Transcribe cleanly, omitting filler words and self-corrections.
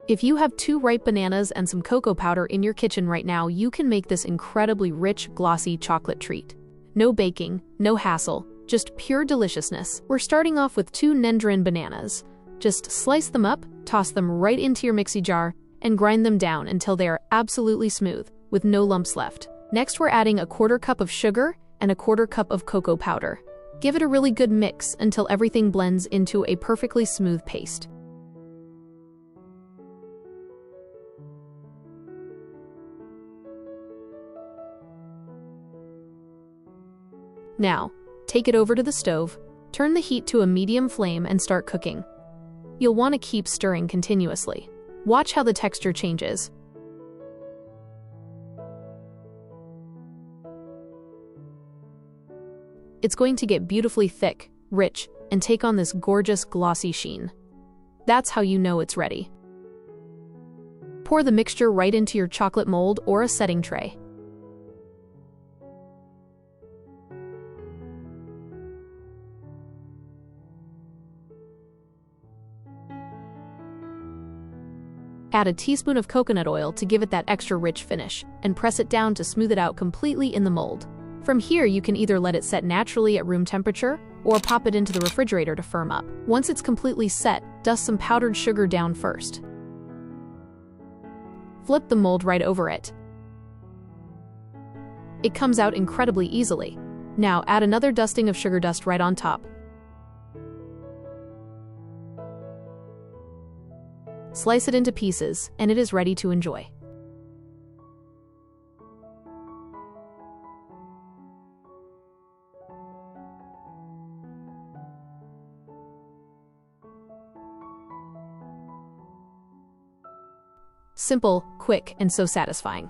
If you have 2 ripe bananas and some cocoa powder in your kitchen right now, you can make this incredibly rich, glossy chocolate treat. No baking, no hassle, just pure deliciousness. We're starting off with 2 Nendran bananas. Just slice them up, toss them right into your mixie jar, and grind them down until they are absolutely smooth, with no lumps left. Next, we're adding a 1/4 cup of sugar and a 1/4 cup of cocoa powder. Give it a really good mix until everything blends into a perfectly smooth paste. Now, take it over to the stove, turn the heat to a medium flame and start cooking. You'll want to keep stirring continuously. Watch how the texture changes. It's going to get beautifully thick, rich, and take on this gorgeous glossy sheen. That's how you know it's ready. Pour the mixture right into your chocolate mold or a setting tray. Add a teaspoon of coconut oil to give it that extra rich finish, and press it down to smooth it out completely in the mold. From here, you can either let it set naturally at room temperature, or pop it into the refrigerator to firm up. Once it's completely set, dust some powdered sugar down first. Flip the mold right over it. It comes out incredibly easily. Now add another dusting of sugar dust right on top. Slice it into pieces, and it is ready to enjoy. Simple, quick, and so satisfying.